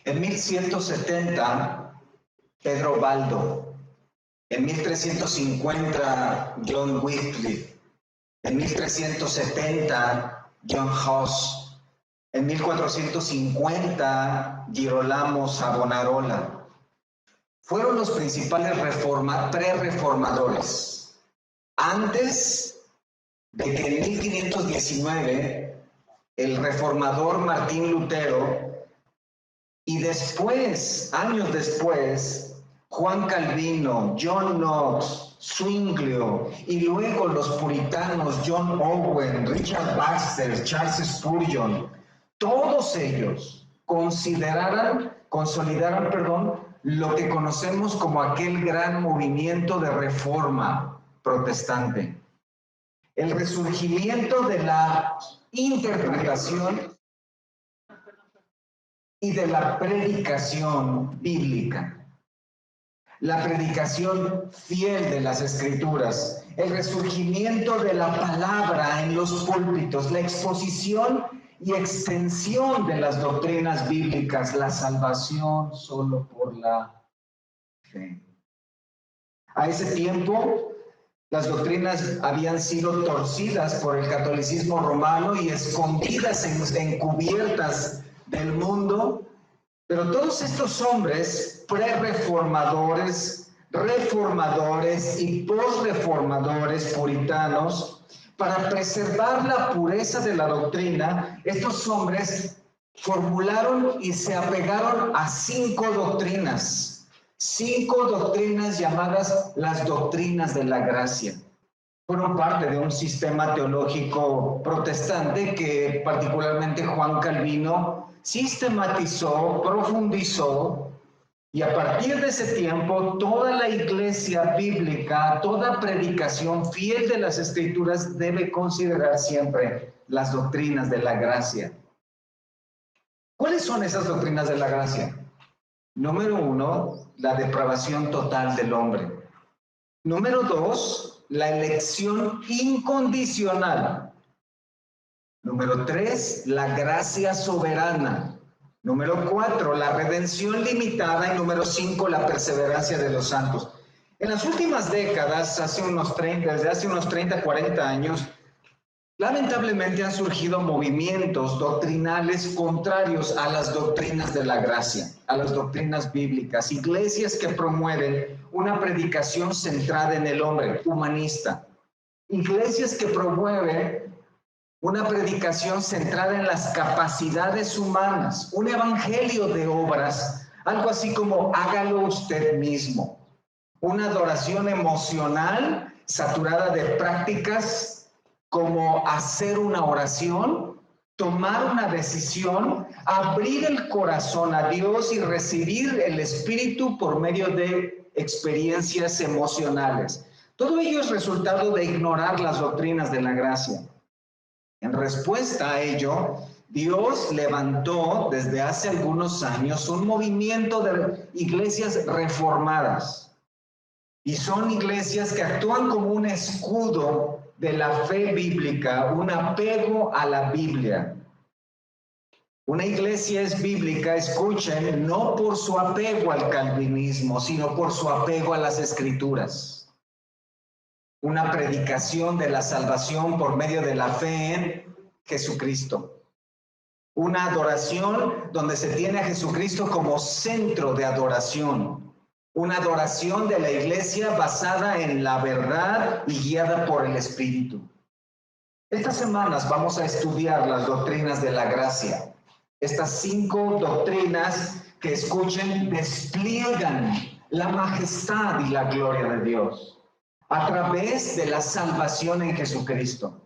En 1170, Pedro Baldo. En 1350, John Wycliffe. En 1370, John Huss. En 1450, Girolamo Savonarola. Fueron los principales pre-reformadores. Antes de que en 1519 el reformador Martín Lutero, y después, años después, Juan Calvino, John Knox, Zwinglio, y luego los puritanos John Owen, Richard Baxter, Charles Spurgeon, todos ellos consolidaron, lo que conocemos como aquel gran movimiento de reforma protestante. El resurgimiento de la interpretación y de la predicación bíblica. La predicación fiel de las Escrituras, el resurgimiento de la palabra en los púlpitos, la exposición y extensión de las doctrinas bíblicas, la salvación solo por la fe. A ese tiempo, las doctrinas habían sido torcidas por el catolicismo romano y escondidas, encubiertas del mundo, pero todos estos hombres pre-reformadores, reformadores y post-reformadores puritanos, para preservar la pureza de la doctrina, estos hombres formularon y se apegaron a 5 doctrinas llamadas las doctrinas de la gracia. Fueron parte de un sistema teológico protestante que particularmente Juan Calvino sistematizó, profundizó, y a partir de ese tiempo toda la iglesia bíblica, toda predicación fiel de las Escrituras debe considerar siempre las doctrinas de la gracia. ¿Cuáles son esas doctrinas de la gracia? Número 1, la depravación total del hombre. Número 2, la elección incondicional. Número 3, la gracia soberana. Número 4, la redención limitada. Y número 5, la perseverancia de los santos. En las últimas décadas, desde hace unos 30, 40 años, lamentablemente han surgido movimientos doctrinales contrarios a las doctrinas de la gracia, a las doctrinas bíblicas, iglesias que promueven una predicación centrada en el hombre, humanista, iglesias que promueven una predicación centrada en las capacidades humanas, un evangelio de obras, algo así como hágalo usted mismo, una adoración emocional saturada de prácticas como hacer una oración, tomar una decisión, abrir el corazón a Dios y recibir el Espíritu por medio de experiencias emocionales. Todo ello es resultado de ignorar las doctrinas de la gracia. En respuesta a ello, Dios levantó desde hace algunos años un movimiento de iglesias reformadas. Y son iglesias que actúan como un escudo de la fe bíblica, un apego a la Biblia. Una iglesia es bíblica, escuchen, no por su apego al calvinismo, sino por su apego a las Escrituras. Una predicación de la salvación por medio de la fe en Jesucristo. Una adoración donde se tiene a Jesucristo como centro de adoración. Una adoración de la iglesia basada en la verdad y guiada por el Espíritu. Estas semanas vamos a estudiar las doctrinas de la gracia. Estas 5 doctrinas que, escuchen, despliegan la majestad y la gloria de Dios a través de la salvación en Jesucristo.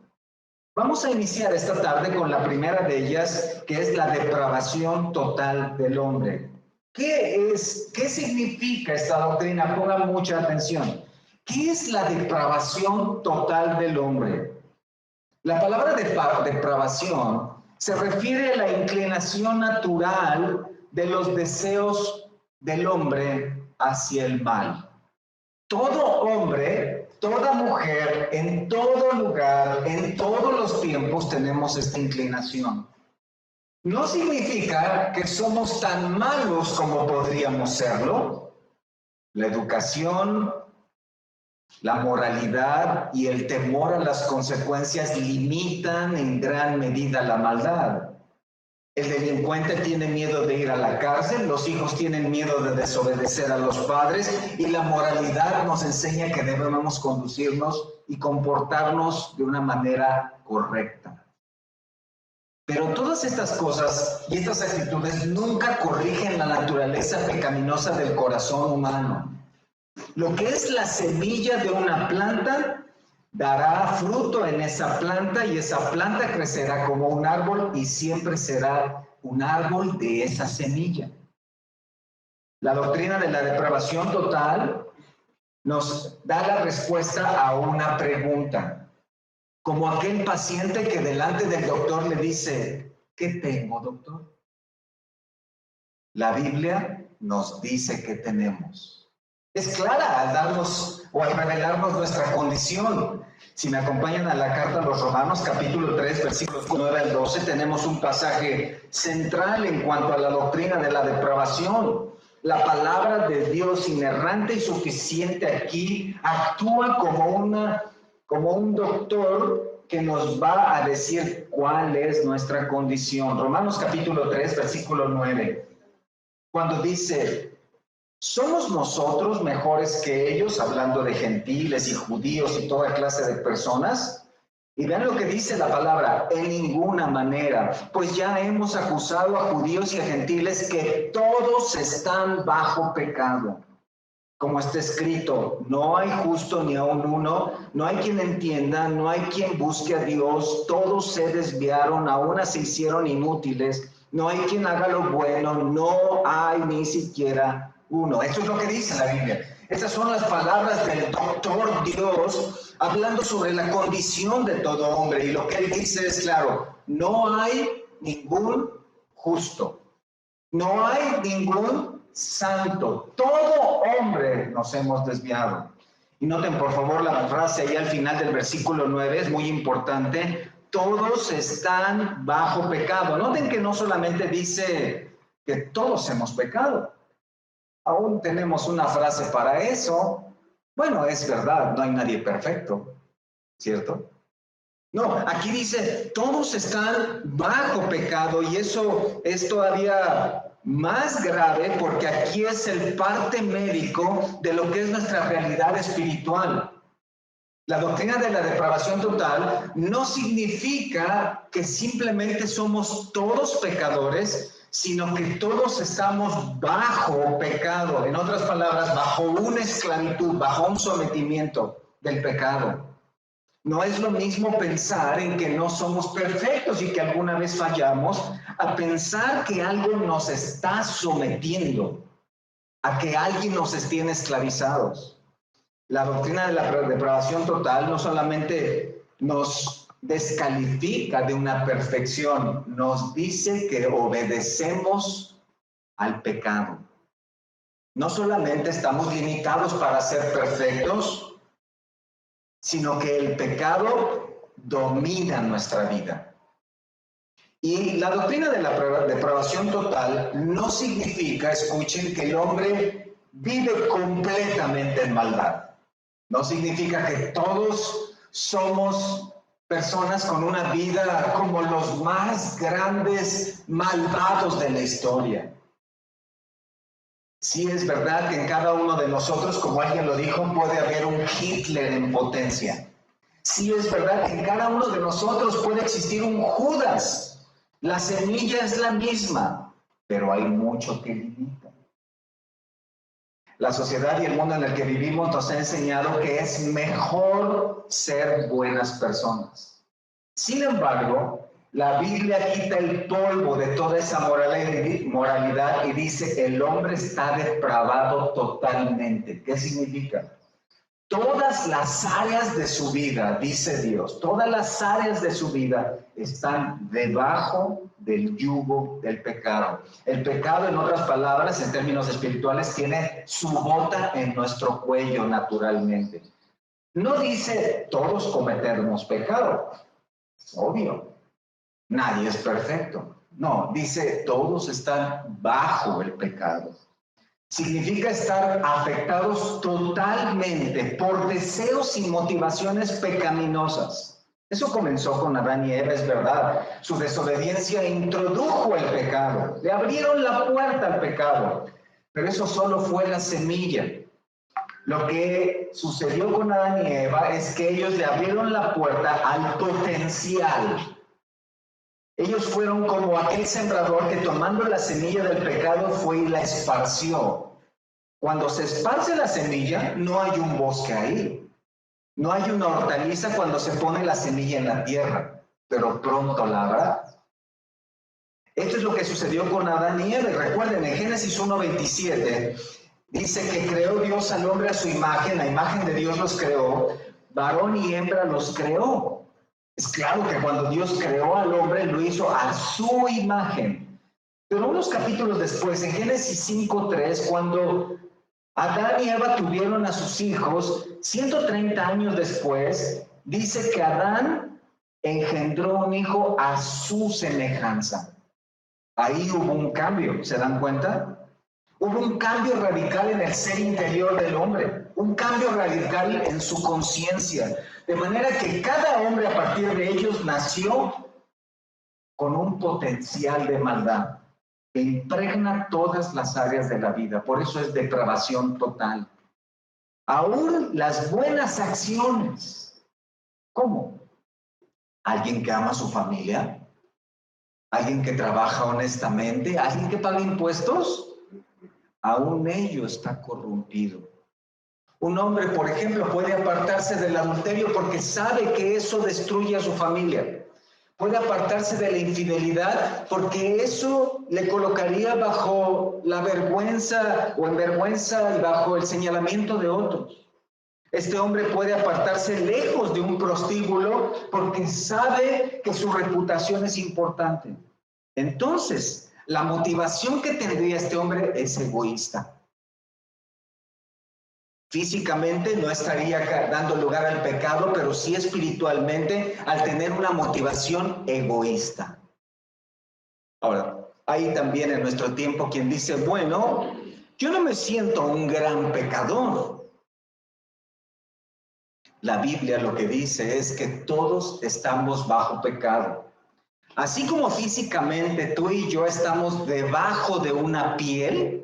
Vamos a iniciar esta tarde con la primera de ellas, que es la depravación total del hombre. ¿Qué significa esta doctrina? Pongan mucha atención. ¿Qué es la depravación total del hombre? La palabra depravación se refiere a la inclinación natural de los deseos del hombre hacia el mal. Todo hombre, toda mujer, en todo lugar, en todos los tiempos tenemos esta inclinación. no significa que somos tan malos como podríamos serlo. La educación, la moralidad y el temor a las consecuencias limitan en gran medida la maldad. El delincuente tiene miedo de ir a la cárcel, los hijos tienen miedo de desobedecer a los padres y la moralidad nos enseña que debemos conducirnos y comportarnos de una manera correcta. Pero todas estas cosas y estas actitudes nunca corrigen la naturaleza pecaminosa del corazón humano. Lo que es la semilla de una planta dará fruto en esa planta y esa planta crecerá como un árbol y siempre será un árbol de esa semilla. La doctrina de la depravación total nos da la respuesta a una pregunta. Como aquel paciente que delante del doctor le dice, ¿qué tengo, doctor? La Biblia nos dice que tenemos. Es clara al darnos o al revelarnos nuestra condición. Si me acompañan a la carta a los Romanos, capítulo 3, versículos 9 al 12, tenemos un pasaje central en cuanto a la doctrina de la depravación. La palabra de Dios inerrante y suficiente aquí actúa como un doctor que nos va a decir cuál es nuestra condición. Romanos capítulo 3, versículo 9. Cuando dice, ¿somos nosotros mejores que ellos, hablando de gentiles y judíos y toda clase de personas? Y vean lo que dice la palabra, en ninguna manera, pues ya hemos acusado a judíos y a gentiles que todos están bajo pecado. Como está escrito, no hay justo ni aun uno, no hay quien entienda, no hay quien busque a Dios, todos se desviaron, aún se hicieron inútiles, no hay quien haga lo bueno, no hay ni siquiera uno. Esto es lo que dice la Biblia. Estas son las palabras del doctor Dios hablando sobre la condición de todo hombre. Y lo que él dice es claro, no hay ningún justo, no hay ningún santo. Todo hombre nos hemos desviado. Y noten por favor la frase ahí al final del versículo 9, es muy importante. Todos están bajo pecado. Noten que no solamente dice que todos hemos pecado. Aún tenemos una frase para eso. Bueno, es verdad, no hay nadie perfecto, ¿cierto? No, aquí dice, todos están bajo pecado y eso es todavía más grave porque aquí es el parte médico de lo que es nuestra realidad espiritual. La doctrina de la depravación total no significa que simplemente somos todos pecadores, sino que todos estamos bajo pecado. En otras palabras, bajo una esclavitud, bajo un sometimiento del pecado. No es lo mismo pensar en que no somos perfectos y que alguna vez fallamos, a pensar que algo nos está sometiendo, a que alguien nos tiene esclavizados. La doctrina de la depravación total no solamente nos descalifica de una perfección, nos dice que obedecemos al pecado. No solamente estamos limitados para ser perfectos, sino que el pecado domina nuestra vida. Y la doctrina de la depravación total no significa, escuchen, que el hombre vive completamente en maldad. No significa que todos somos personas con una vida como los más grandes malvados de la historia. Sí es verdad que en cada uno de nosotros, como alguien lo dijo, puede haber un Hitler en potencia. Sí es verdad que en cada uno de nosotros puede existir un Judas. La semilla es la misma, pero hay mucho que limita. La sociedad y el mundo en el que vivimos nos ha enseñado que es mejor ser buenas personas. Sin embargo, la Biblia quita el polvo de toda esa moralidad y dice, el hombre está depravado totalmente. ¿Qué significa? Todas las áreas de su vida, dice Dios, todas las áreas de su vida están debajo del yugo del pecado. El pecado, en otras palabras, en términos espirituales, tiene su bota en nuestro cuello naturalmente. No dice todos cometemos pecado. Obvio, nadie es perfecto. No, dice todos están bajo el pecado. Significa estar afectados totalmente por deseos y motivaciones pecaminosas. Eso comenzó con Adán y Eva, es verdad. Su desobediencia introdujo el pecado. Le abrieron la puerta al pecado. Pero eso solo fue la semilla. Lo que sucedió con Adán y Eva es que ellos le abrieron la puerta al potencial. Ellos fueron como aquel sembrador que tomando la semilla del pecado fue y la esparció. Cuando se esparce la semilla, no hay un bosque ahí. No hay una hortaliza cuando se pone la semilla en la tierra, pero pronto la habrá. Esto es lo que sucedió con Adán y Eva. Recuerden, en Génesis 1:27, dice que creó Dios al hombre a su imagen, la imagen de Dios los creó, varón y hembra los creó. Es claro que cuando Dios creó al hombre, lo hizo a su imagen. Pero unos capítulos después, en Génesis 5:3, cuando Adán y Eva tuvieron a sus hijos, 130 años después, dice que Adán engendró un hijo a su semejanza. Ahí hubo un cambio, ¿se dan cuenta? Hubo un cambio radical en el ser interior del hombre, un cambio radical en su conciencia, de manera que cada hombre a partir de ellos nació con un potencial de maldad que impregna todas las áreas de la vida. Por eso es depravación total. Aún las buenas acciones. ¿Cómo? ¿Alguien que ama a su familia? ¿Alguien que trabaja honestamente? ¿Alguien que paga impuestos? Aún ello está corrompido. Un hombre, por ejemplo, puede apartarse del adulterio porque sabe que eso destruye a su familia. Puede apartarse de la infidelidad porque eso le colocaría bajo la vergüenza o en vergüenza y bajo el señalamiento de otros. Este hombre puede apartarse lejos de un prostíbulo porque sabe que su reputación es importante. Entonces, la motivación que tendría este hombre es egoísta. Físicamente no estaría dando lugar al pecado, pero sí espiritualmente al tener una motivación egoísta. Ahora, hay también en nuestro tiempo quien dice, bueno, yo no me siento un gran pecador. La Biblia lo que dice es que todos estamos bajo pecado. Así como físicamente tú y yo estamos debajo de una piel,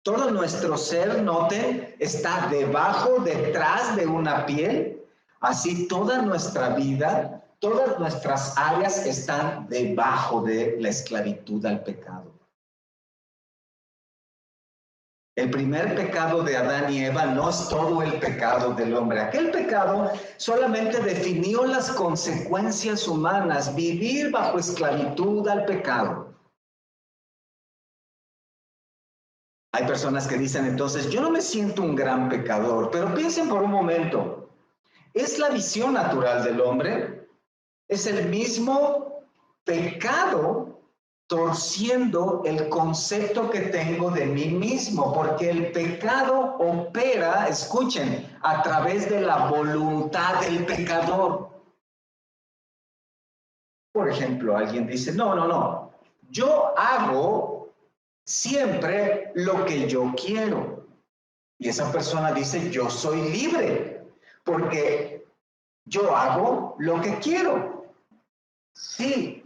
todo nuestro ser, noten, está debajo, detrás de una piel. Así toda nuestra vida, todas nuestras áreas están debajo de la esclavitud al pecado. El primer pecado de Adán y Eva no es todo el pecado del hombre. Aquel pecado solamente definió las consecuencias humanas, vivir bajo esclavitud al pecado. Hay personas que dicen entonces, yo no me siento un gran pecador, pero piensen por un momento, ¿es la visión natural del hombre? ¿Es el mismo pecado torciendo el concepto que tengo de mí mismo? Porque el pecado opera, escuchen, a través de la voluntad del pecador. Por ejemplo, alguien dice, no, yo hago siempre lo que yo quiero. Y esa persona dice, yo soy libre, porque yo hago lo que quiero. Sí,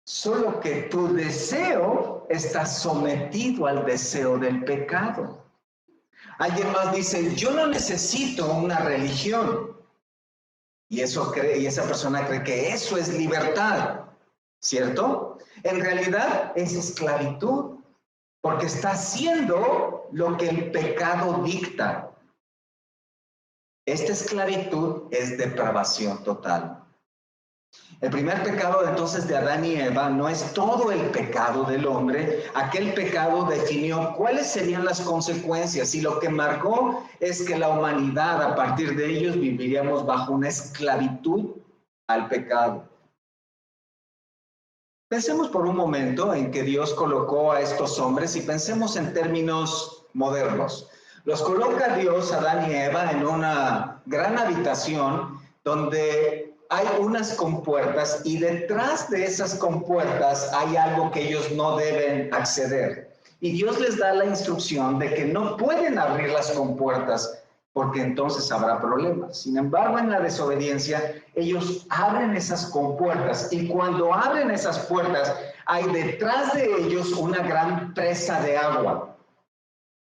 solo que tu deseo está sometido al deseo del pecado. Alguien más dice, yo no necesito una religión. Y esa persona cree que eso es libertad, ¿cierto? En realidad es esclavitud. Porque está haciendo lo que el pecado dicta. Esta esclavitud es depravación total. El primer pecado entonces de Adán y Eva no es todo el pecado del hombre. Aquel pecado definió cuáles serían las consecuencias y lo que marcó es que la humanidad a partir de ellos viviríamos bajo una esclavitud al pecado. Pensemos por un momento en que Dios colocó a estos hombres y pensemos en términos modernos. Los coloca Dios, Adán y Eva, en una gran habitación donde hay unas compuertas y detrás de esas compuertas hay algo que ellos no deben acceder. Y Dios les da la instrucción de que no pueden abrir las compuertas porque entonces habrá problemas. Sin embargo, en la desobediencia, ellos abren esas compuertas y cuando abren esas puertas, hay detrás de ellos una gran presa de agua.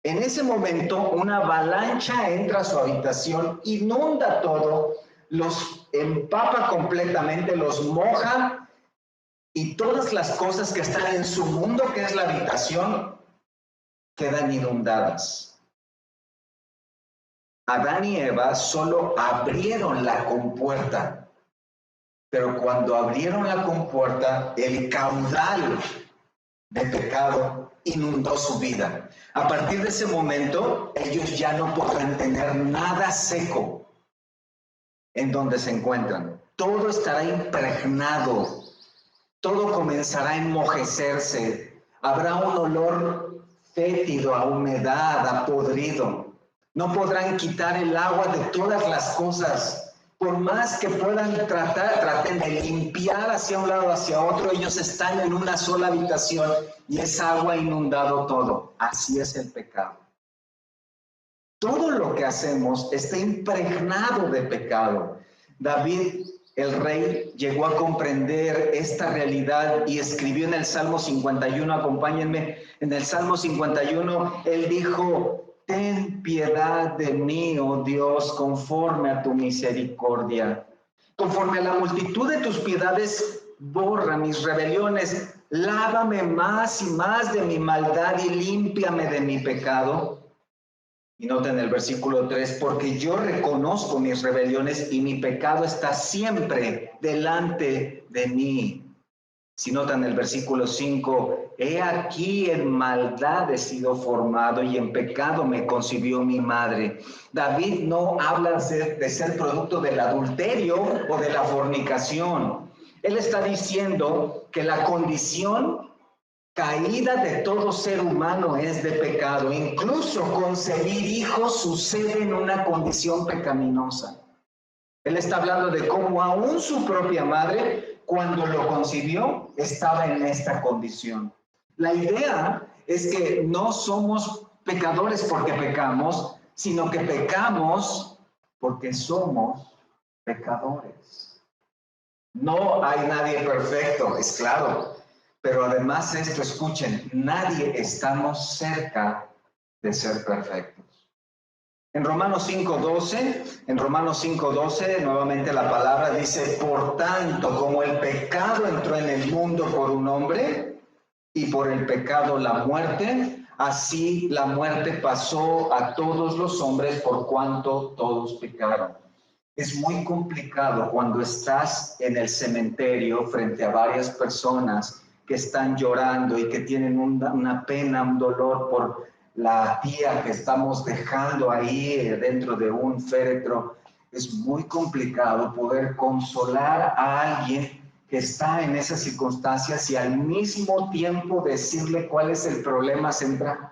En ese momento, una avalancha entra a su habitación, inunda todo, los empapa completamente, los moja y todas las cosas que están en su mundo, que es la habitación, quedan inundadas. Adán y Eva solo abrieron la compuerta, pero cuando abrieron la compuerta, el caudal de pecado inundó su vida. A partir de ese momento, ellos ya no podrán tener nada seco en donde se encuentran. Todo estará impregnado, todo comenzará a enmojecerse, habrá un olor fétido, a humedad, a podrido. No podrán quitar el agua de todas las cosas. Por más que puedan traten de limpiar hacia un lado, hacia otro, ellos están en una sola habitación y esa agua ha inundado todo. Así es el pecado. Todo lo que hacemos está impregnado de pecado. David, el rey, llegó a comprender esta realidad y escribió en el Salmo 51, acompáñenme, en el Salmo 51, él dijo: ten piedad de mí, oh Dios, conforme a tu misericordia. Conforme a la multitud de tus piedades, borra mis rebeliones. Lávame más y más de mi maldad y límpiame de mi pecado. Y noten el versículo 3, porque yo reconozco mis rebeliones y mi pecado está siempre delante de mí. Si notan el versículo 5, he aquí en maldad he sido formado y en pecado me concibió mi madre. David no habla de ser producto del adulterio o de la fornicación. Él está diciendo que la condición caída de todo ser humano es de pecado. Incluso concebir hijos sucede en una condición pecaminosa. Él está hablando de cómo aún su propia madre, cuando lo concibió, estaba en esta condición. La idea es que no somos pecadores porque pecamos, sino que pecamos porque somos pecadores. No hay nadie perfecto, es claro. Pero además esto, escuchen, nadie estamos cerca de ser perfectos. En Romanos 5:12, nuevamente la palabra dice, por tanto, como el pecado entró en el mundo por un hombre, y por el pecado la muerte, así la muerte pasó a todos los hombres por cuanto todos pecaron. Es muy complicado cuando estás en el cementerio frente a varias personas que están llorando y que tienen una pena, un dolor por la tía que estamos dejando ahí dentro de un féretro. Es muy complicado poder consolar a alguien que está en esas circunstancias y al mismo tiempo decirle cuál es el problema central.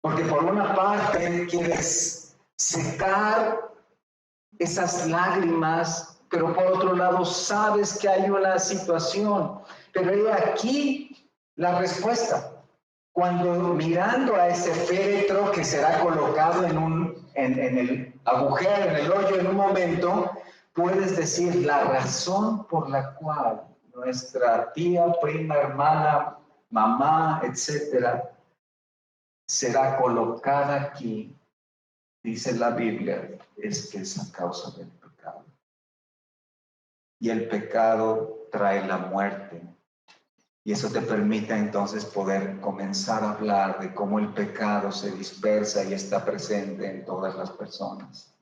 Porque por una parte quieres secar esas lágrimas, pero por otro lado sabes que hay una situación. Pero he aquí la respuesta. Cuando mirando a ese féretro que será colocado en el agujero, en el hoyo en un momento, puedes decir la razón por la cual nuestra tía, prima, hermana, mamá, etcétera, será colocada aquí, dice la Biblia, es que es a causa del pecado. Y el pecado trae la muerte. Y eso te permite entonces poder comenzar a hablar de cómo el pecado se dispersa y está presente en todas las personas.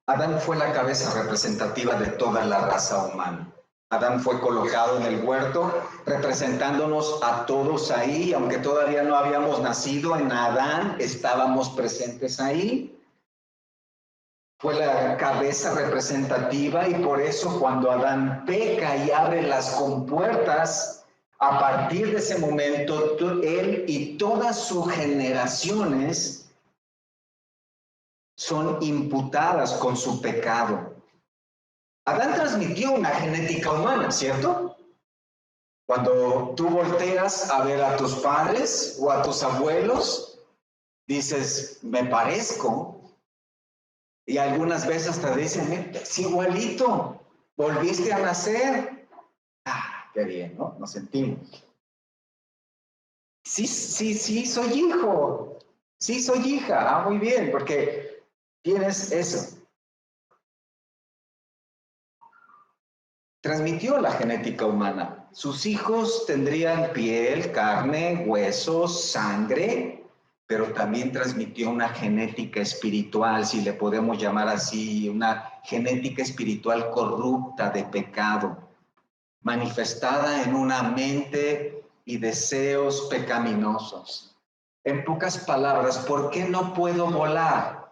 Adán fue la cabeza representativa de toda la raza humana. Adán fue colocado en el huerto representándonos a todos ahí, aunque todavía no habíamos nacido en Adán, estábamos presentes ahí. Fue la cabeza representativa y por eso cuando Adán peca y abre las compuertas, a partir de ese momento, él y todas sus generaciones son imputadas con su pecado. Adán transmitió una genética humana, ¿cierto? Cuando tú volteas a ver a tus padres o a tus abuelos, dices, me parezco. Y algunas veces te dicen, es igualito, volviste a nacer. Ah, qué bien, ¿no? Nos sentimos. Sí, soy hijo. Sí, soy hija. Ah, muy bien, porque tienes eso. Transmitió la genética humana. Sus hijos tendrían piel, carne, huesos, sangre, pero también transmitió una genética espiritual, si le podemos llamar así, una genética espiritual corrupta de pecado, manifestada en una mente y deseos pecaminosos. En pocas palabras, ¿por qué no puedo volar?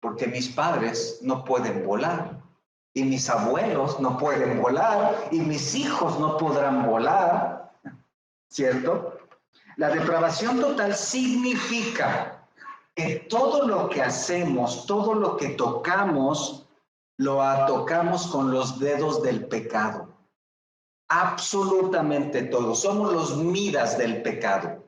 Porque mis padres no pueden volar. Y mis abuelos no pueden volar, y mis hijos no podrán volar, ¿cierto? La depravación total significa que todo lo que hacemos, todo lo que tocamos, lo tocamos con los dedos del pecado. Absolutamente todo. Somos los miras del pecado.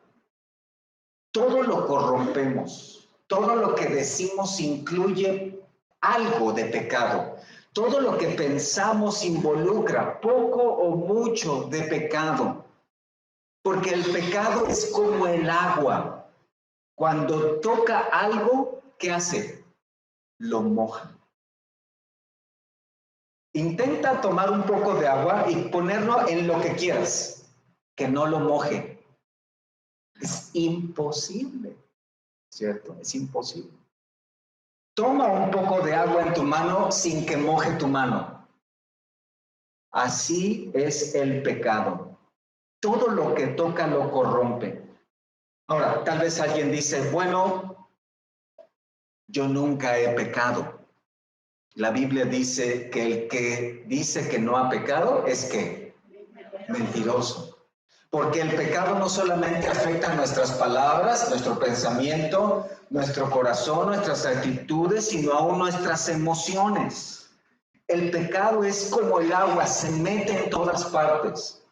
Todo lo corrompemos. Todo lo que decimos incluye algo de pecado. Todo lo que pensamos involucra poco o mucho de pecado, porque el pecado es como el agua. Cuando toca algo, ¿qué hace? Lo moja. Intenta tomar un poco de agua y ponerlo en lo que quieras, que no lo moje. Es imposible, ¿cierto? Es imposible. Toma un poco de agua en tu mano sin que moje tu mano. Así es el pecado. Todo lo que toca lo corrompe. Ahora, tal vez alguien dice, bueno, yo nunca he pecado. La Biblia dice que el que dice que no ha pecado es que mentiroso. Porque el pecado no solamente afecta nuestras palabras, nuestro pensamiento, nuestro corazón, nuestras actitudes, sino aún nuestras emociones. El pecado es como el agua, se mete en todas partes.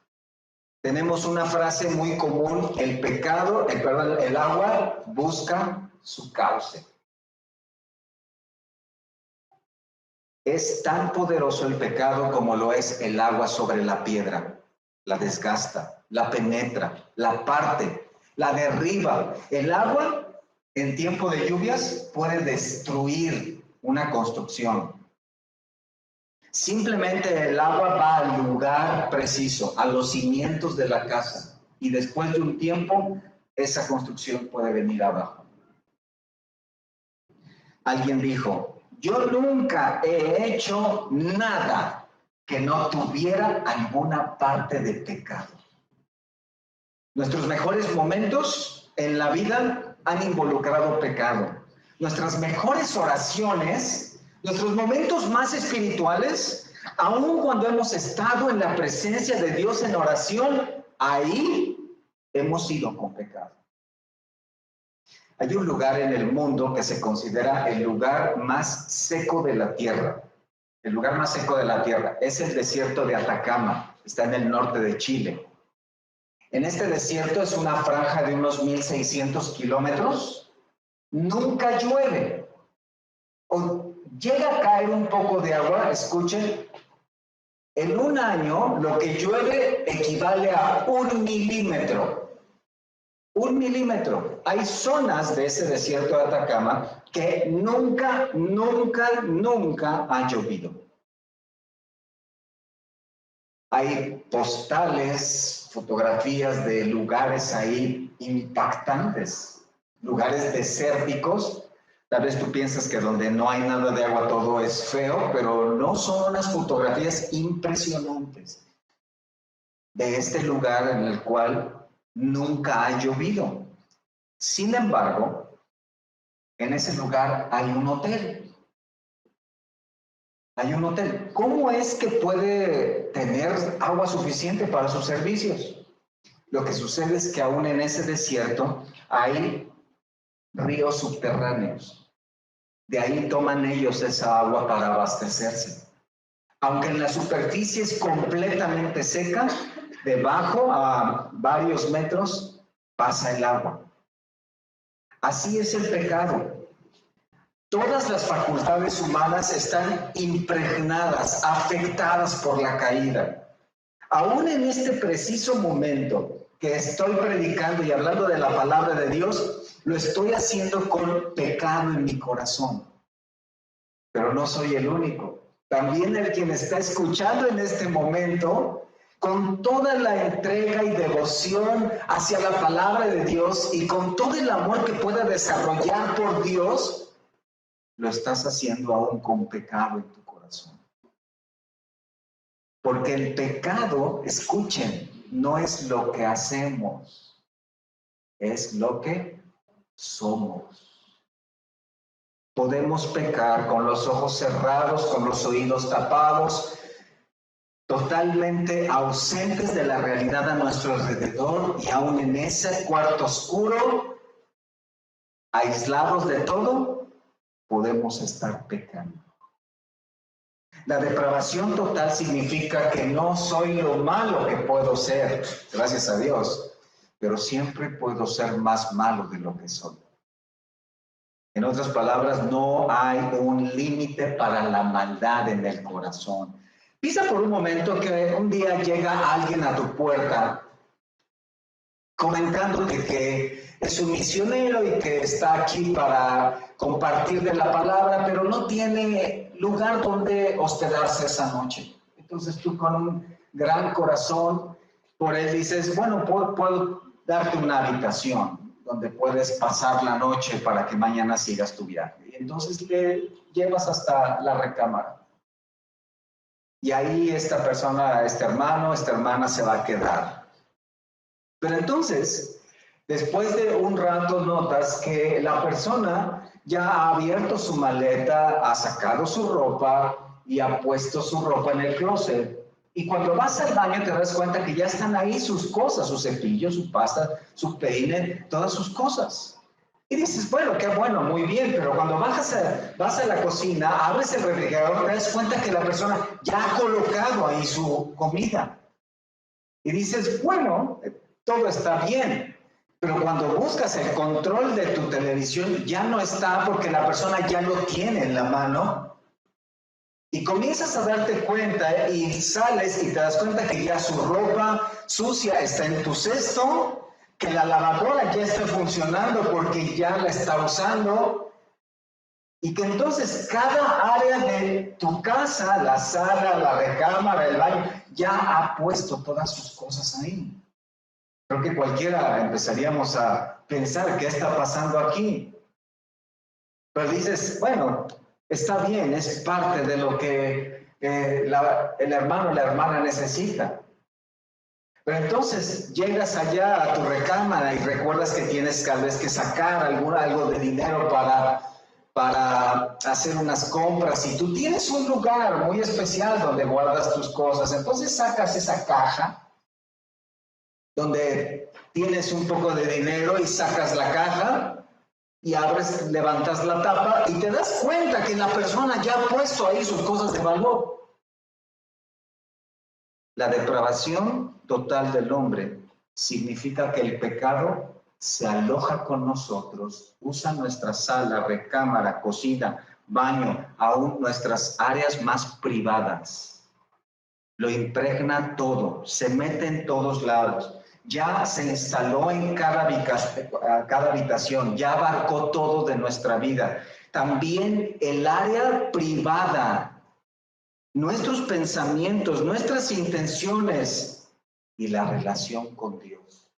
Tenemos una frase muy común, el agua busca su cauce. Es tan poderoso el pecado como lo es el agua sobre la piedra. La desgasta, la penetra, la parte, la derriba. El agua en tiempo de lluvias puede destruir una construcción. Simplemente el agua va al lugar preciso, a los cimientos de la casa, y después de un tiempo esa construcción puede venir abajo. Alguien dijo, yo nunca he hecho nada que no tuviera alguna parte de pecado. Nuestros mejores momentos en la vida han involucrado pecado. Nuestras mejores oraciones, nuestros momentos más espirituales, aun cuando hemos estado en la presencia de Dios en oración, ahí hemos ido con pecado. Hay un lugar en el mundo que se considera el lugar más seco de la tierra. El lugar más seco de la tierra es el desierto de Atacama, está en el norte de Chile. En este desierto es una franja de unos 1,600 kilómetros. Nunca llueve. O llega a caer un poco de agua, escuchen. En un año lo que llueve equivale a 1 milímetro. 1 milímetro. Hay zonas de ese desierto de Atacama que nunca ha llovido. Hay postales, fotografías de lugares ahí impactantes, lugares desérticos. Tal vez tú piensas que donde no hay nada de agua todo es feo, pero no, son unas fotografías impresionantes de este lugar en el cual nunca ha llovido. Sin embargo, en ese lugar hay un hotel. Hay un hotel. ¿Cómo es que puede tener agua suficiente para sus servicios? Lo que sucede es que aún en ese desierto hay ríos subterráneos. De ahí toman ellos esa agua para abastecerse. Aunque en la superficie es completamente seca, debajo a varios metros pasa el agua. Así es el pecado. Todas las facultades humanas están impregnadas, afectadas por la caída. Aún en este preciso momento que estoy predicando y hablando de la palabra de Dios, lo estoy haciendo con pecado en mi corazón. Pero no soy el único. También el quien está escuchando en este momento, con toda la entrega y devoción hacia la palabra de Dios y con todo el amor que pueda desarrollar por Dios, lo estás haciendo aún con pecado en tu corazón. Porque el pecado, escuchen, no es lo que hacemos, es lo que somos. Podemos pecar con los ojos cerrados, con los oídos tapados, totalmente ausentes de la realidad a nuestro alrededor y aún en ese cuarto oscuro, aislados de todo, podemos estar pecando. La depravación total significa que no soy lo malo que puedo ser, gracias a Dios, pero siempre puedo ser más malo de lo que soy. En otras palabras, no hay un límite para la maldad en el corazón. Piensa por un momento que un día llega alguien a tu puerta comentándote que es un misionero y que está aquí para compartir de la palabra, pero no tiene lugar donde hospedarse esa noche. Entonces tú con un gran corazón por él dices, bueno, puedo darte una habitación donde puedes pasar la noche para que mañana sigas tu viaje. Y entonces le llevas hasta la recámara. Y ahí esta persona, este hermano, esta hermana se va a quedar. Pero entonces, después de un rato notas que la persona ya ha abierto su maleta, ha sacado su ropa y ha puesto su ropa en el closet. Y cuando vas al baño te das cuenta que ya están ahí sus cosas, su cepillo, su pasta, su peine, todas sus cosas. Y dices, bueno, qué bueno, muy bien, pero cuando vas a la cocina, abres el refrigerador, te das cuenta que la persona ya ha colocado ahí su comida. Y dices, bueno, todo está bien, pero cuando buscas el control de tu televisión, ya no está porque la persona ya lo tiene en la mano. Y comienzas a darte cuenta y sales y te das cuenta que ya su ropa sucia está en tu cesto, que la lavadora ya está funcionando porque ya la está usando y que entonces cada área de tu casa, la sala, la recámara, el baño, ya ha puesto todas sus cosas ahí. Creo que cualquiera empezaríamos a pensar qué está pasando aquí. Pero dices, bueno, está bien, es parte de lo que el hermano o la hermana necesita. Pero entonces llegas allá a tu recámara y recuerdas que tienes tal vez que sacar algo de dinero para hacer unas compras y tú tienes un lugar muy especial donde guardas tus cosas. Entonces sacas esa caja donde tienes un poco de dinero y sacas la caja y abres, levantas la tapa y te das cuenta que la persona ya ha puesto ahí sus cosas de valor. La depravación total del hombre significa que el pecado se aloja con nosotros, usa nuestra sala, recámara, cocina, baño, aún nuestras áreas más privadas. Lo impregna todo, se mete en todos lados. Ya se instaló en cada habitación, ya abarcó todo de nuestra vida. También el área privada, nuestros pensamientos, nuestras intenciones y la relación con Dios.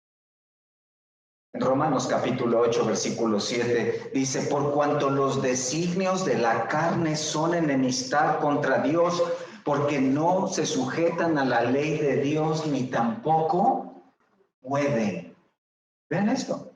En Romanos capítulo 8, versículo 7, dice, por cuanto los designios de la carne son enemistad contra Dios, porque no se sujetan a la ley de Dios, ni tampoco pueden. Vean esto.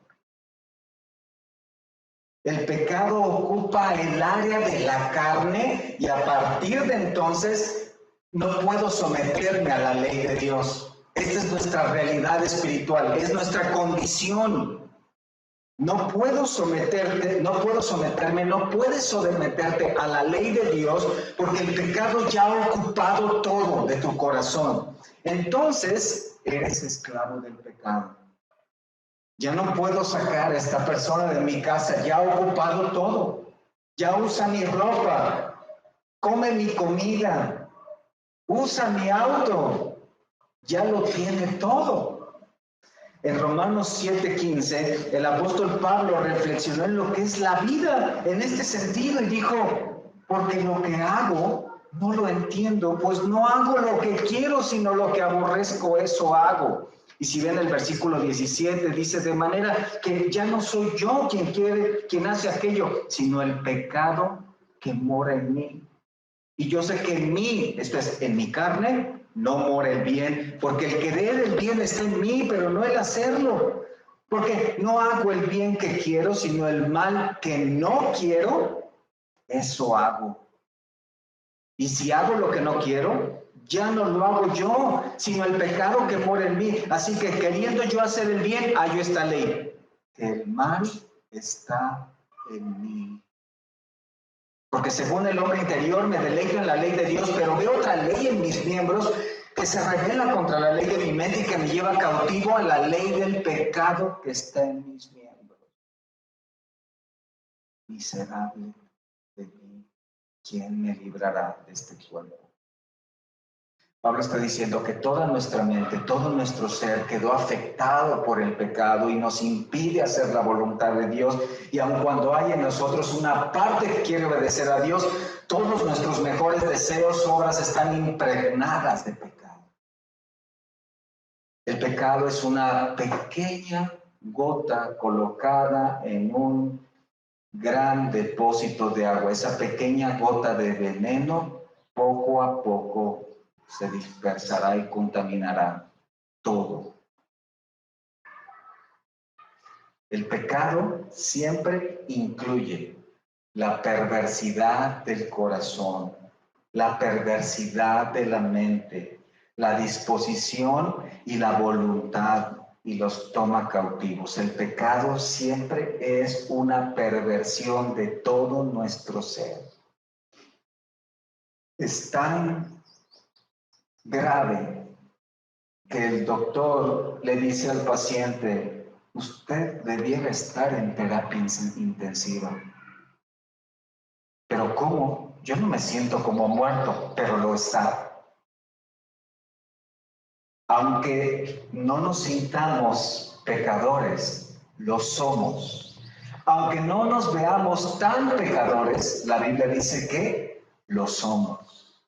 El pecado ocupa el área de la carne y a partir de entonces no puedo someterme a la ley de Dios. Esta es nuestra realidad espiritual, es nuestra condición. No puedo someterte, no puedo someterme, no puedes someterte a la ley de Dios porque el pecado ya ha ocupado todo de tu corazón. Entonces, eres esclavo del pecado. Ya no puedo sacar a esta persona de mi casa, ya ha ocupado todo. Ya usa mi ropa, come mi comida, usa mi auto, ya lo tiene todo. En Romanos 7:15, el apóstol Pablo reflexionó en lo que es la vida en este sentido y dijo, porque lo que hago no lo entiendo, pues no hago lo que quiero, sino lo que aborrezco, eso hago. Y si ven el versículo 17, dice, de manera que ya no soy yo quien hace aquello, sino el pecado que mora en mí. Y yo sé que en mí, esto es, en mi carne, no mora el bien, porque el querer el bien está en mí, pero no el hacerlo. Porque no hago el bien que quiero, sino el mal que no quiero, eso hago. Y si hago lo que no quiero, ya no lo hago yo, sino el pecado que mora en mí. Así que queriendo yo hacer el bien, hallo esta ley. El mal está en mí. Porque según el hombre interior me deleito en la ley de Dios, pero veo otra ley en mis miembros que se revela contra la ley de mi mente y que me lleva cautivo a la ley del pecado que está en mis miembros. Miserable de mí, ¿quién me librará de este cuerpo? Pablo está diciendo que toda nuestra mente, todo nuestro ser quedó afectado por el pecado y nos impide hacer la voluntad de Dios. Y aun cuando hay en nosotros una parte que quiere obedecer a Dios, todos nuestros mejores deseos, obras están impregnadas de pecado. El pecado es una pequeña gota colocada en un gran depósito de agua. Esa pequeña gota de veneno, poco a poco, se dispersará y contaminará todo. El pecado siempre incluye la perversidad del corazón, la perversidad de la mente, la disposición y la voluntad, y los toma cautivos. El pecado siempre es una perversión de todo nuestro ser. Es tan grave que el doctor le dice al paciente, usted debiera estar en terapia intensiva. ¿Pero cómo? Yo no me siento como muerto, pero lo está. Aunque no nos sintamos pecadores, lo somos. Aunque no nos veamos tan pecadores, la Biblia dice que lo somos.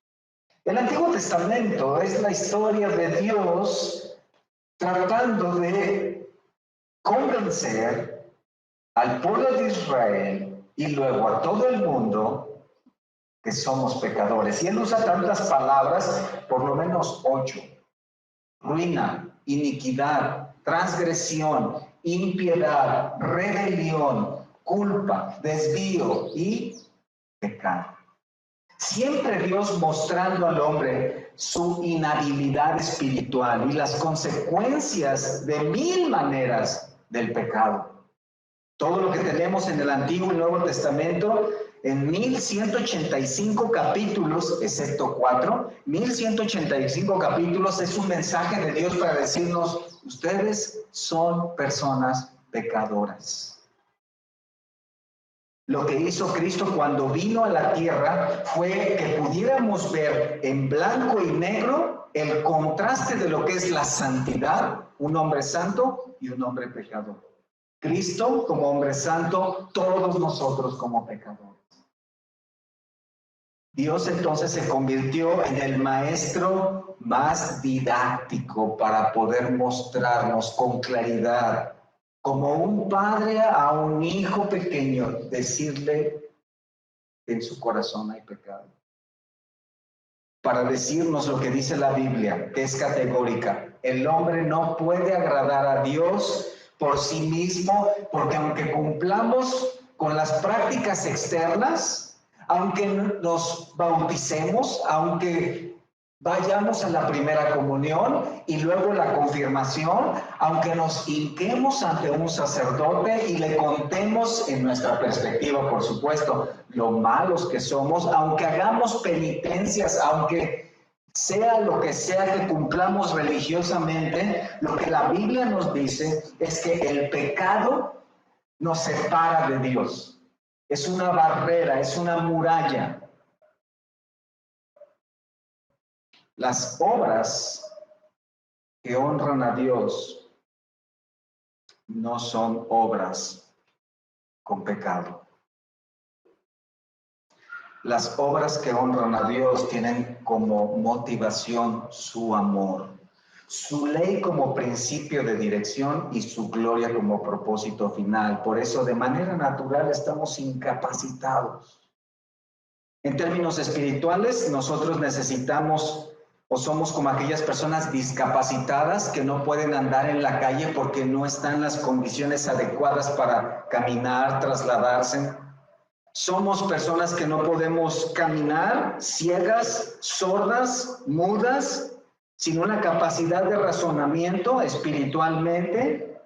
El Antiguo Testamento es la historia de Dios tratando de convencer al pueblo de Israel y luego a todo el mundo que somos pecadores. Y él usa tantas palabras, por lo menos 8. Ruina, iniquidad, transgresión, impiedad, rebelión, culpa, desvío y pecado. Siempre Dios mostrando al hombre su inhabilidad espiritual y las consecuencias de 1000 maneras del pecado. Todo lo que tenemos en el Antiguo y Nuevo Testamento, en 1185 capítulos, excepto 4, 1185 capítulos es un mensaje de Dios para decirnos, ustedes son personas pecadoras. Lo que hizo Cristo cuando vino a la tierra fue que pudiéramos ver en blanco y negro el contraste de lo que es la santidad, un hombre santo y un hombre pecador. Cristo como hombre santo, todos nosotros como pecadores. Dios entonces se convirtió en el maestro más didáctico para poder mostrarnos con claridad, como un padre a un hijo pequeño, decirle que en su corazón hay pecado. Para decirnos lo que dice la Biblia, que es categórica. El hombre no puede agradar a Dios por sí mismo, porque aunque cumplamos con las prácticas externas, aunque nos bauticemos, aunque vayamos a la primera comunión y luego la confirmación, aunque nos hinquemos ante un sacerdote y le contemos en nuestra perspectiva, por supuesto, lo malos que somos, aunque hagamos penitencias, aunque sea lo que sea que cumplamos religiosamente, lo que la Biblia nos dice es que el pecado nos separa de Dios. Es una barrera, es una muralla. Las obras que honran a Dios no son obras con pecado. Las obras que honran a Dios tienen como motivación su amor, su ley como principio de dirección y su gloria como propósito final. Por eso, de manera natural, estamos incapacitados. En términos espirituales, nosotros necesitamos o somos como aquellas personas discapacitadas que no pueden andar en la calle porque no están las condiciones adecuadas para caminar, trasladarse. Somos personas que no podemos caminar, ciegas, sordas, mudas, sin una capacidad de razonamiento espiritualmente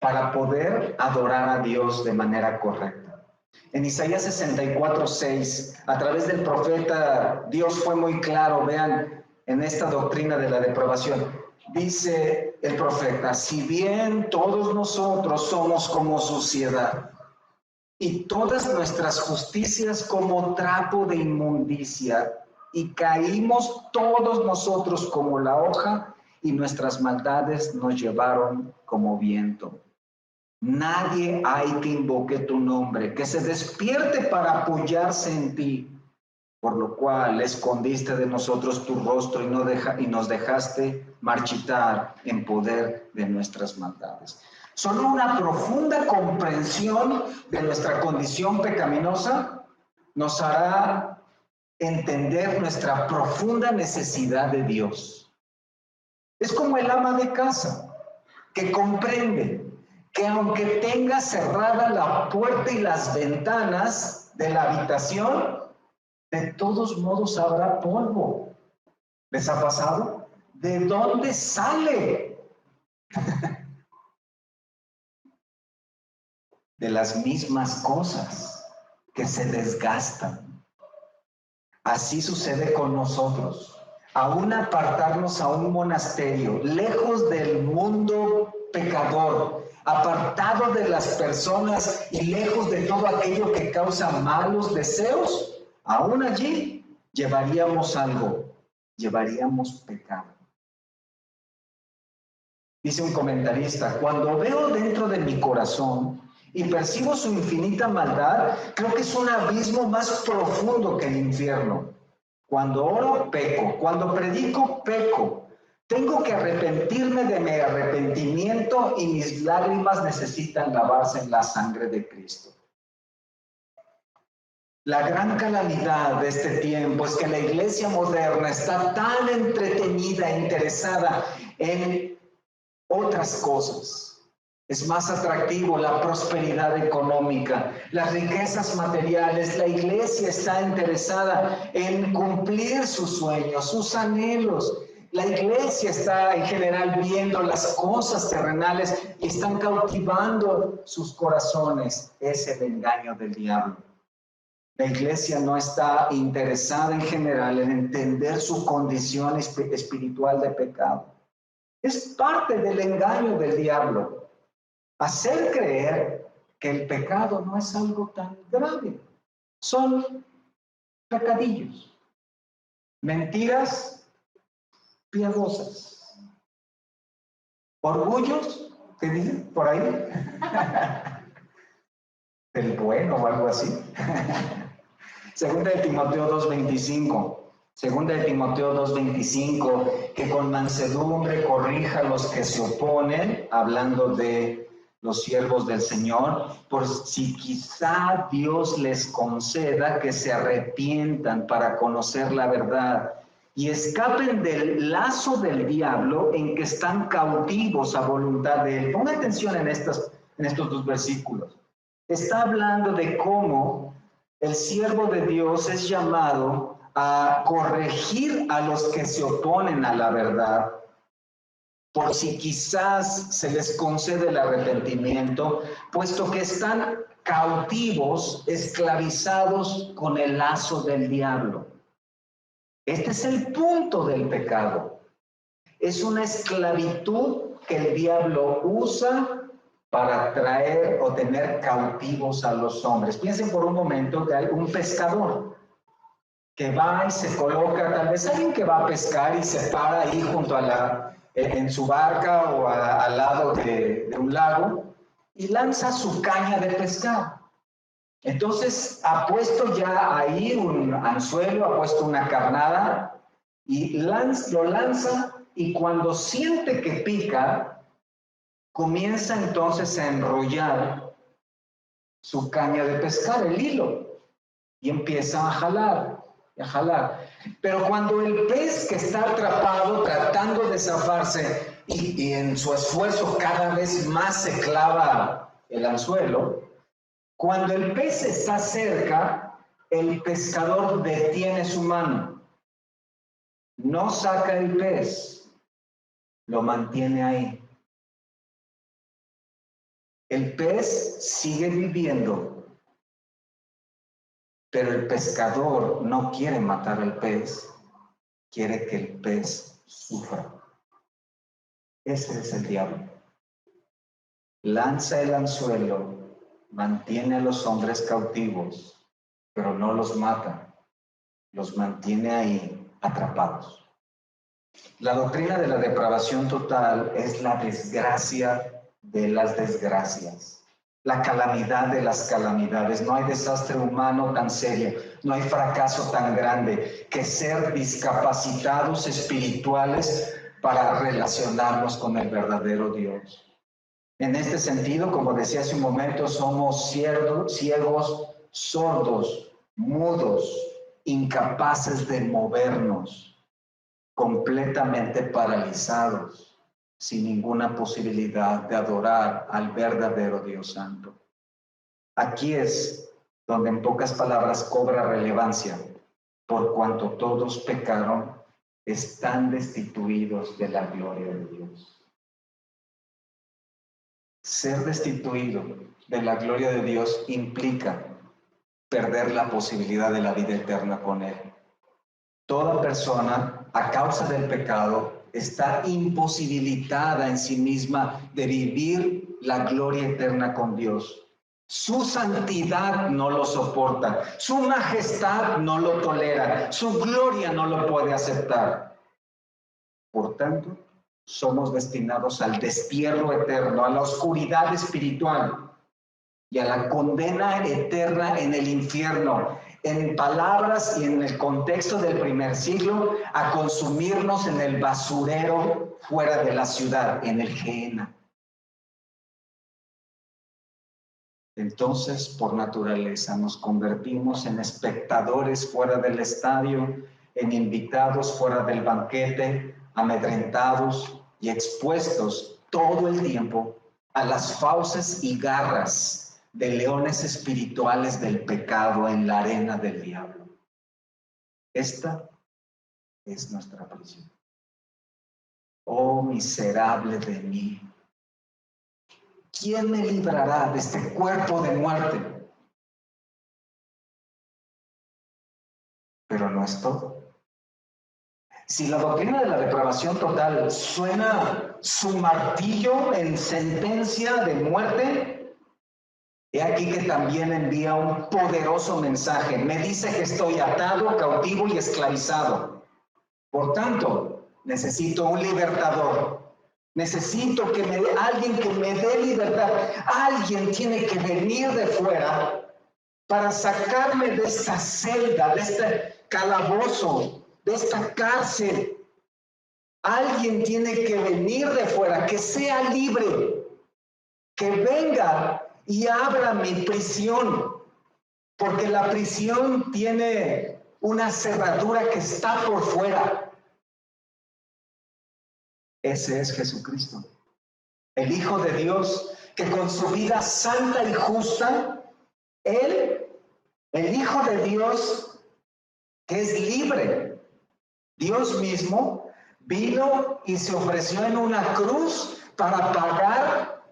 para poder adorar a Dios de manera correcta. En Isaías 64:6, a través del profeta, Dios fue muy claro, vean, en esta doctrina de la depravación. Dice el profeta, si bien todos nosotros somos como suciedad, y todas nuestras justicias como trapo de inmundicia, y caímos todos nosotros como la hoja, y nuestras maldades nos llevaron como viento. Nadie hay que invoque tu nombre, que se despierte para apoyarse en ti, por lo cual escondiste de nosotros tu rostro y nos dejaste marchitar en poder de nuestras maldades. Solo una profunda comprensión de nuestra condición pecaminosa nos hará entender nuestra profunda necesidad de Dios. Es como el ama de casa, que comprende que aunque tenga cerrada la puerta y las ventanas de la habitación, de todos modos habrá polvo. ¿Les ha pasado? ¿De dónde sale? De las mismas cosas que se desgastan. Así sucede con nosotros. Aún apartarnos a un monasterio, lejos del mundo pecador, apartado de las personas y lejos de todo aquello que causa malos deseos, aún allí llevaríamos algo, llevaríamos pecado. Dice un comentarista, cuando veo dentro de mi corazón y percibo su infinita maldad, creo que es un abismo más profundo que el infierno. Cuando oro, peco. Cuando predico, peco. Tengo que arrepentirme de mi arrepentimiento y mis lágrimas necesitan lavarse en la sangre de Cristo. La gran calamidad de este tiempo es que la iglesia moderna está tan entretenida e interesada en otras cosas. Es más atractivo la prosperidad económica, las riquezas materiales. La iglesia está interesada en cumplir sus sueños, sus anhelos. La iglesia está en general viendo las cosas terrenales y están cautivando sus corazones. Es el engaño del diablo. La iglesia no está interesada en general en entender su condición espiritual de pecado. Es parte del engaño del diablo. Hacer creer que el pecado no es algo tan grave. Son pecadillos, mentiras piadosas, orgullos, ¿qué dicen por ahí? Del bueno o algo así. Segunda de Timoteo 2:25. Segunda de Timoteo 2:25, que con mansedumbre corrija a los que se oponen, hablando de los siervos del Señor, por si quizá Dios les conceda que se arrepientan para conocer la verdad y escapen del lazo del diablo en que están cautivos a voluntad de él. Ponga atención en estos dos versículos. Está hablando de cómo el siervo de Dios es llamado a corregir a los que se oponen a la verdad, por si quizás se les concede el arrepentimiento, puesto que están cautivos, esclavizados con el lazo del diablo. Este es el punto del pecado. Es una esclavitud que el diablo usa para traer o tener cautivos a los hombres. Piensen por un momento que hay un pescador que va y se coloca, tal vez alguien que va a pescar y se para ahí junto a en su barca o al lado de un lago y lanza su caña de pescar. Entonces ha puesto ya ahí un anzuelo, ha puesto una carnada y lo lanza, y cuando siente que pica, comienza entonces a enrollar su caña de pescar, el hilo, y empieza a jalar. Pero cuando el pez que está atrapado tratando de zafarse y en su esfuerzo cada vez más se clava el anzuelo, cuando el pez está cerca, el pescador detiene su mano, no saca el pez, lo mantiene ahí. El pez sigue viviendo, pero el pescador no quiere matar al pez, quiere que el pez sufra. Ese es el diablo. Lanza el anzuelo, mantiene a los hombres cautivos, pero no los mata, los mantiene ahí atrapados. La doctrina de la depravación total es la desgracia de las desgracias, la calamidad de las calamidades. No hay desastre humano tan serio, no hay fracaso tan grande que ser discapacitados espirituales para relacionarnos con el verdadero Dios. En este sentido, como decía hace un momento, somos ciegos, sordos, mudos, incapaces de movernos, completamente paralizados, sin ninguna posibilidad de adorar al verdadero Dios Santo. Aquí es donde en pocas palabras cobra relevancia, por cuanto todos pecaron, están destituidos de la gloria de Dios. Ser destituido de la gloria de Dios implica perder la posibilidad de la vida eterna con Él. Toda persona, a causa del pecado, está imposibilitada en sí misma de vivir la gloria eterna con Dios. Su santidad no lo soporta, su majestad no lo tolera, su gloria no lo puede aceptar. Por tanto, somos destinados al destierro eterno, a la oscuridad espiritual y a la condena eterna en el infierno. En palabras y en el contexto del primer siglo, a consumirnos en el basurero fuera de la ciudad, en el Gehenna. Entonces, por naturaleza, nos convertimos en espectadores fuera del estadio, en invitados fuera del banquete, amedrentados y expuestos todo el tiempo a las fauces y garras de leones espirituales del pecado en la arena del diablo. Esta es nuestra prisión. Oh, miserable de mí, ¿quién me librará de este cuerpo de muerte? Pero no es todo. Si la doctrina de la depravación total suena su martillo en sentencia de muerte, he aquí que también envía un poderoso mensaje. Me dice que estoy atado, cautivo y esclavizado. Por tanto, necesito un libertador. Necesito que alguien que me dé libertad. Alguien tiene que venir de fuera para sacarme de esta celda, de este calabozo, de esta cárcel. Alguien tiene que venir de fuera, que sea libre, que venga y abra mi prisión, porque la prisión tiene una cerradura que está por fuera. Ese es Jesucristo, el Hijo de Dios, que con su vida santa y justa, Él, el Hijo de Dios, que es libre. Dios mismo vino y se ofreció en una cruz para pagar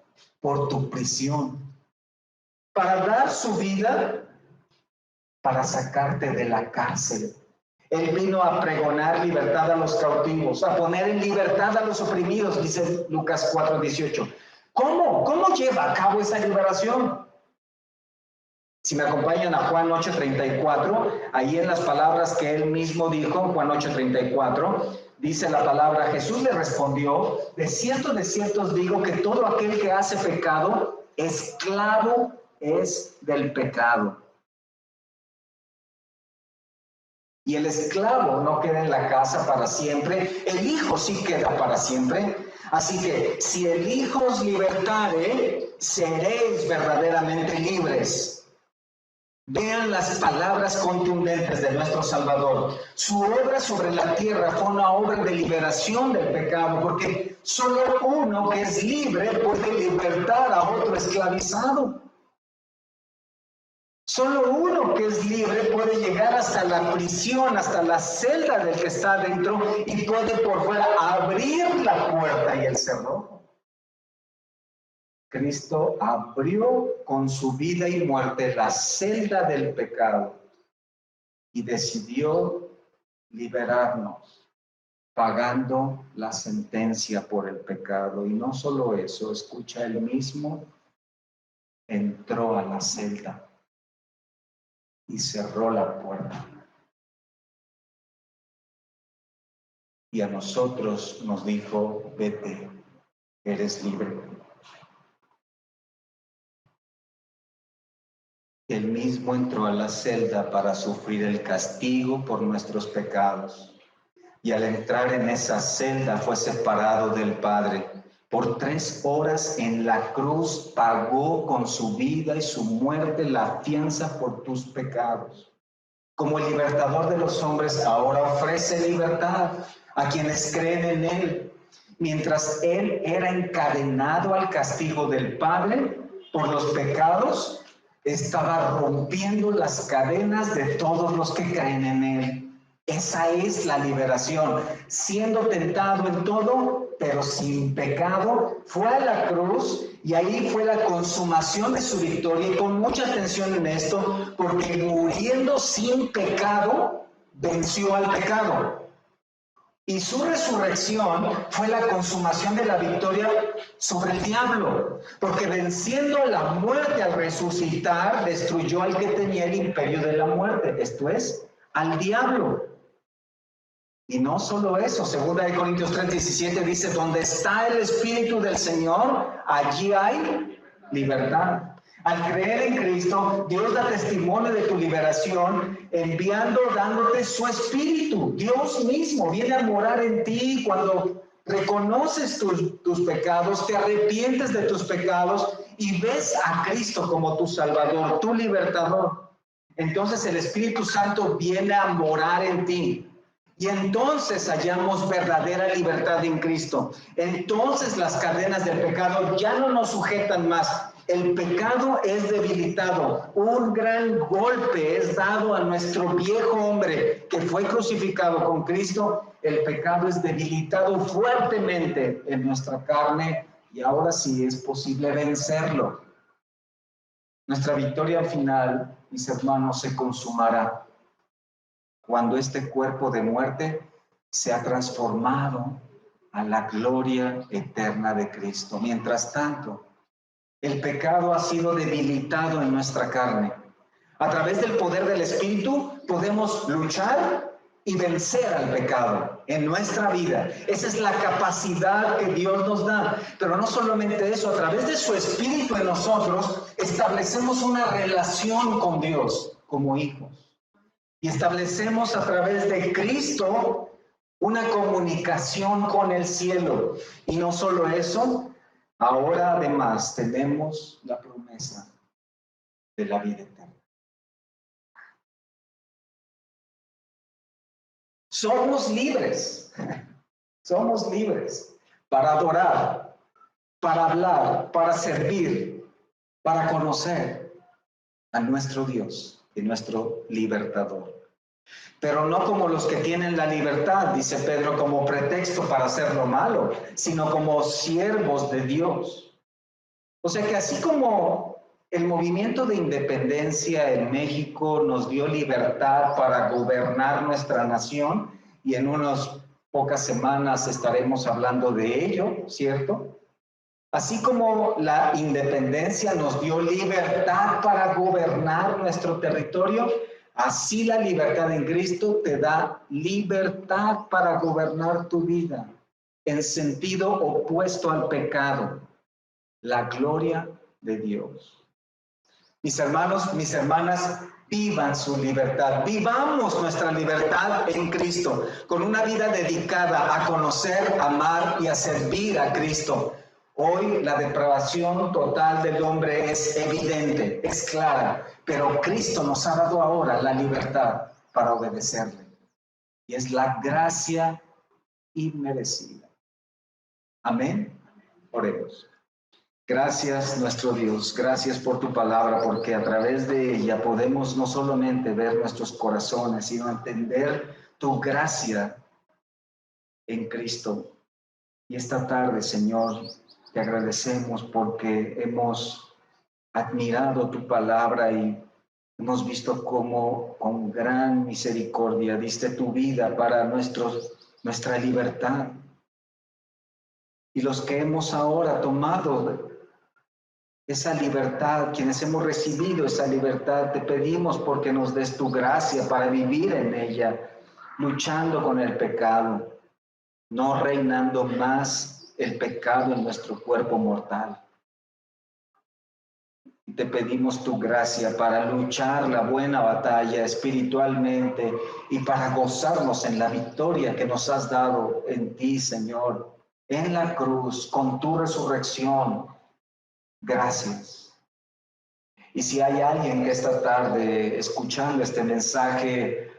por tu prisión, para dar su vida para sacarte de la cárcel. Él vino a pregonar libertad a los cautivos, a poner en libertad a los oprimidos, dice Lucas 4:18. ¿Cómo lleva a cabo esa liberación? Si me acompañan a Juan 8:34, ahí en las palabras que él mismo dijo, Juan 8:34, dice la palabra: Jesús le respondió, de cierto os digo que todo aquel que hace pecado, esclavo es del pecado. Y el esclavo no queda en la casa para siempre, el hijo sí queda para siempre. Así que si el Hijo os libertare, seréis verdaderamente libres. Vean las palabras contundentes de nuestro Salvador. Su obra sobre la tierra fue una obra de liberación del pecado, porque solo uno que es libre puede libertar a otro esclavizado. Solo uno que es libre puede llegar hasta la prisión, hasta la celda del que está adentro, y puede por fuera abrir la puerta y el cerrojo. Cristo abrió con su vida y muerte la celda del pecado y decidió liberarnos, pagando la sentencia por el pecado. Y no solo eso, escucha, él mismo entró a la celda y cerró la puerta. Y a nosotros nos dijo: vete, eres libre. Él mismo entró a la celda para sufrir el castigo por nuestros pecados. Y al entrar en esa celda fue separado del Padre. Por 3 horas en la cruz pagó con su vida y su muerte la fianza por tus pecados. Como el libertador de los hombres, ahora ofrece libertad a quienes creen en Él. Mientras Él era encadenado al castigo del Padre por los pecados, estaba rompiendo las cadenas de todos los que creen en Él. Esa es la liberación. Siendo tentado en todo, pero sin pecado, fue a la cruz y ahí fue la consumación de su victoria. Y con mucha atención en esto, porque muriendo sin pecado, venció al pecado. Y su resurrección fue la consumación de la victoria sobre el diablo, porque venciendo la muerte al resucitar, destruyó al que tenía el imperio de la muerte, esto es, al diablo. Y no solo eso, 2 Corintios 3:17 dice: donde está el Espíritu del Señor, allí hay libertad. Al creer en Cristo, Dios da testimonio de tu liberación, dándote su Espíritu. Dios mismo viene a morar en ti cuando reconoces tus pecados, te arrepientes de tus pecados y ves a Cristo como tu Salvador, tu libertador. Entonces el Espíritu Santo viene a morar en ti. Y entonces hallamos verdadera libertad en Cristo. Entonces las cadenas del pecado ya no nos sujetan más. El pecado es debilitado. Un gran golpe es dado a nuestro viejo hombre que fue crucificado con Cristo. El pecado es debilitado fuertemente en nuestra carne y ahora sí es posible vencerlo. Nuestra victoria final, mis hermanos, se consumará cuando este cuerpo de muerte sea transformado a la gloria eterna de Cristo. Mientras tanto, el pecado ha sido debilitado en nuestra carne. A través del poder del Espíritu podemos luchar y vencer al pecado en nuestra vida. Esa es la capacidad que Dios nos da. Pero no solamente eso, a través de su Espíritu en nosotros establecemos una relación con Dios como hijos. Y establecemos a través de Cristo una comunicación con el cielo. Y no solo eso, ahora además tenemos la promesa de la vida eterna. Somos libres para adorar, para hablar, para servir, para conocer a nuestro Dios y nuestro libertador. pero no como los que tienen la libertad, dice Pedro, como pretexto para hacer lo malo, sino como siervos de Dios. O sea que así como el movimiento de independencia en México nos dio libertad para gobernar nuestra nación, y en unas pocas semanas estaremos hablando de ello, ¿cierto? Así como la independencia nos dio libertad para gobernar nuestro territorio, así la libertad en Cristo te da libertad para gobernar tu vida en sentido opuesto al pecado, la gloria de Dios. Mis hermanos, mis hermanas, vivan su libertad, vivamos nuestra libertad en Cristo, con una vida dedicada a conocer, amar y a servir a Cristo. Hoy la depravación total del hombre es evidente, es clara, pero Cristo nos ha dado ahora la libertad para obedecerle. Y es la gracia inmerecida. Amén. Oremos. Gracias, nuestro Dios, gracias por tu palabra, porque a través de ella podemos no solamente ver nuestros corazones, sino entender tu gracia en Cristo. Y esta tarde, Señor, te agradecemos porque hemos admirado tu palabra y hemos visto cómo con gran misericordia diste tu vida para nuestra libertad. Y los que hemos ahora tomado esa libertad, quienes hemos recibido esa libertad, te pedimos porque nos des tu gracia para vivir en ella, luchando con el pecado, no reinando más el pecado en nuestro cuerpo mortal. Y te pedimos tu gracia para luchar la buena batalla espiritualmente y para gozarnos en la victoria que nos has dado en ti, Señor, en la cruz, con tu resurrección. Gracias. Y si hay alguien que esta tarde, escuchando este mensaje,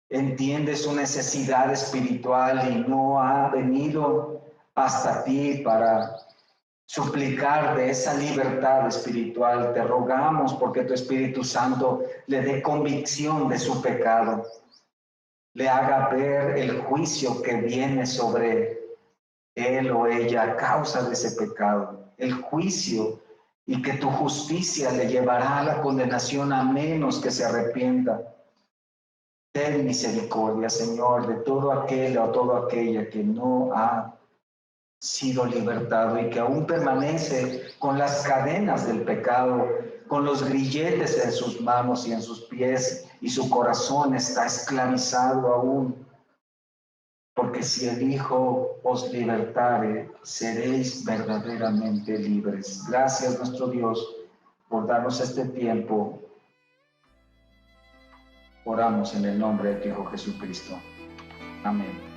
entiende su necesidad espiritual y no ha venido hasta ti para suplicar de esa libertad espiritual, te rogamos porque tu Espíritu Santo le dé convicción de su pecado, le haga ver el juicio que viene sobre él o ella a causa de ese pecado, el juicio, y que tu justicia le llevará a la condenación a menos que se arrepienta. Ten misericordia, Señor, de todo aquel o toda aquella que no ha sido libertado y que aún permanece con las cadenas del pecado, con los grilletes en sus manos y en sus pies, y su corazón está esclavizado aún. Porque si el Hijo os libertare, seréis verdaderamente libres. Gracias, nuestro Dios, por darnos este tiempo. Oramos en el nombre de tu Hijo Jesucristo. Amén.